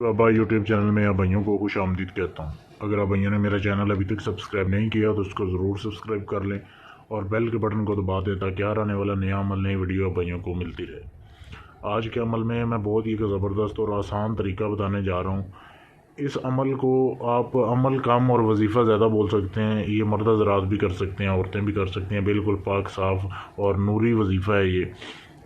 बाबा YouTube channel में आप भाइयों को खुश आमदीद कहता हूँ। अगर आप भाइयों ने मेरा चैनल अभी तक सब्सक्राइब नहीं किया तो उसको ज़रूर सब्सक्राइब कर लें और बेल के बटन को दबा दें ताकि हर आने वाला नया अमल नई वीडियो आप भाइयों को मिलती रहे। आज के अमल में मैं बहुत ही ज़बरदस्त और आसान तरीका बताने जा रहा हूँ। इस अमल को आप अमल कम और वजीफ़ा ज़्यादा बोल सकते हैं। ये मर्द हज़रात भी कर सकते हैं, औरतें भी कर सकती हैं। बिल्कुल पाक साफ़ और नूरी वजीफ़ा है ये।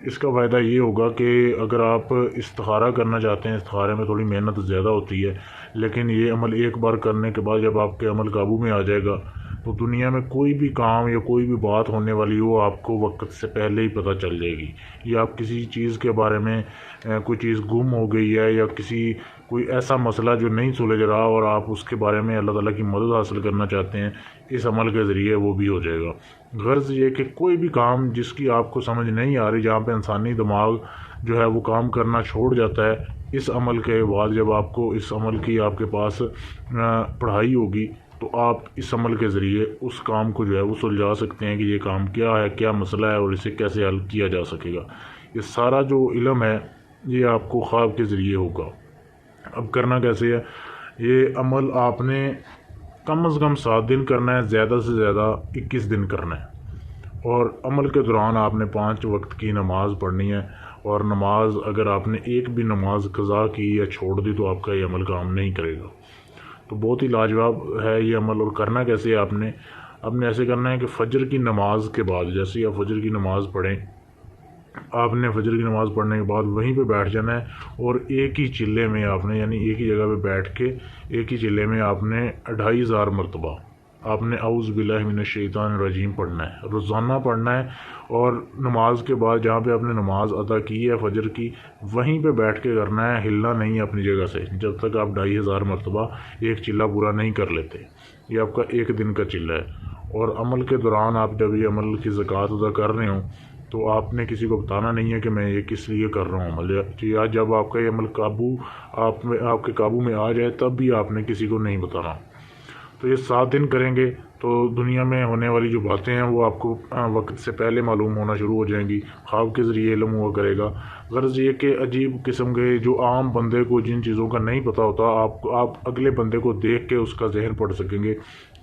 इसका फ़ायदा ये होगा कि अगर आप इस्तिखारा करना चाहते हैं, इस्तिखारे में थोड़ी मेहनत ज़्यादा होती है, लेकिन ये अमल एक बार करने के बाद जब आपके अमल काबू में आ जाएगा तो दुनिया में कोई भी काम या कोई भी बात होने वाली हो आपको वक्त से पहले ही पता चल जाएगी। या आप किसी चीज़ के बारे में कोई चीज़ गुम हो गई है या कोई ऐसा मसला जो नहीं सुलझ रहा और आप उसके बारे में अल्लाह ताला की मदद हासिल करना चाहते हैं, इस अमल के ज़रिए वो भी हो जाएगा। गर्ज़ ये कि कोई भी काम जिसकी आपको समझ नहीं आ रही, जहाँ पे इंसानी दिमाग जो है वो काम करना छोड़ जाता है, इस अमल के बाद जब आपको इस अमल की आपके पास पढ़ाई होगी तो आप इस अमल के ज़रिए उस काम को जो है वो सुलझा सकते हैं कि ये काम क्या है, क्या मसला है और इसे कैसे हल किया जा सकेगा। ये सारा जो इल्म है ये आपको ख्वाब के ज़रिए होगा। अब करना कैसे है? ये अमल आपने कम से कम 7 दिन करना है, ज़्यादा से ज़्यादा 21 दिन करना है। और अमल के दौरान आपने 5 वक्त की नमाज़ पढ़नी है। और नमाज अगर आपने एक भी नमाज कज़ा की या छोड़ दी तो आपका ये अमल काम नहीं करेगा। तो बहुत ही लाजवाब है ये अमल। और करना कैसे है? आपने ऐसे करना है कि फ़जर की नमाज के बाद, जैसे ही आप फ़जर की नमाज़ पढ़ें, आपने फ़जर की नमाज़ पढ़ने के बाद वहीं पे बैठ जाना है और एक ही चिल्ले में आपने, यानी एक ही जगह पे बैठ के एक ही चिल्ले में आपने 2500 मरतबा आपने औज़ु बिल्लाहि मिनश शैतानिर रजीम पढ़ना है, रोज़ाना पढ़ना है। और नमाज के बाद जहाँ पे आपने नमाज अदा की है फ़जर की, वहीं पे बैठ के करना है, हिलना नहीं है अपनी जगह से जब तक आप 2500 मरतबा एक चिल्ला पूरा नहीं कर लेते। ये आपका एक दिन का चिल्ला है। और अमल के दौरान आप जब ये अमल की ज़कात अदा कर रहे हो तो आपने किसी को बताना नहीं है कि मैं ये किस लिए कर रहा हूँ अमल, या जब आपका ये अमल आपके काबू में आ जाए तब भी आपने किसी को नहीं बताना। तो ये 7 दिन करेंगे तो दुनिया में होने वाली जो बातें हैं वो आपको वक्त से पहले मालूम होना शुरू हो जाएंगी। ख्वाब के ज़रिए इल्म हुआ करेगा। गर्ज़ ये कि अजीब किस्म के जो आम बंदे को जिन चीज़ों का नहीं पता होता, आप अगले बंदे को देख के उसका जहन पढ़ सकेंगे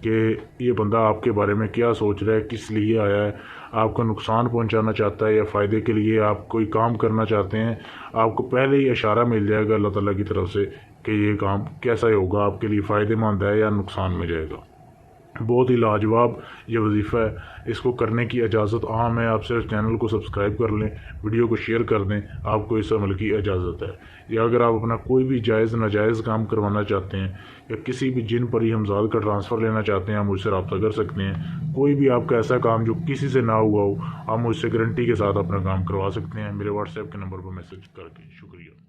कि ये बंदा आपके बारे में क्या सोच रहा है, किस लिए आया है, आपको नुकसान पहुंचाना चाहता है या फ़ायदे के लिए आप कोई काम करना चाहते हैं। आपको पहले ही इशारा मिल जाएगा अल्लाह ताला की तरफ से कि ये काम कैसा होगा, आपके लिए फ़ायदेमंद है या नुकसान में जाएगा। बहुत ही लाजवाब ये वजीफ़ा है। इसको करने की इजाज़त आम है। आप सिर्फ चैनल को सब्सक्राइब कर लें, वीडियो को शेयर कर दें, आपको इस अमल की इजाज़त है। या अगर आप अपना कोई भी जायज़ नाजायज़ काम करवाना चाहते हैं या किसी भी जिन परी हमजाद का ट्रांसफ़र लेना चाहते हैं, आप मुझसे रब्ता कर सकते हैं। कोई भी आपका ऐसा काम जो किसी से ना हुआ हो, आप मुझसे गारंटी के साथ अपना काम करवा सकते हैं मेरे व्हाट्सएप के नंबर पर मैसेज करके। शुक्रिया।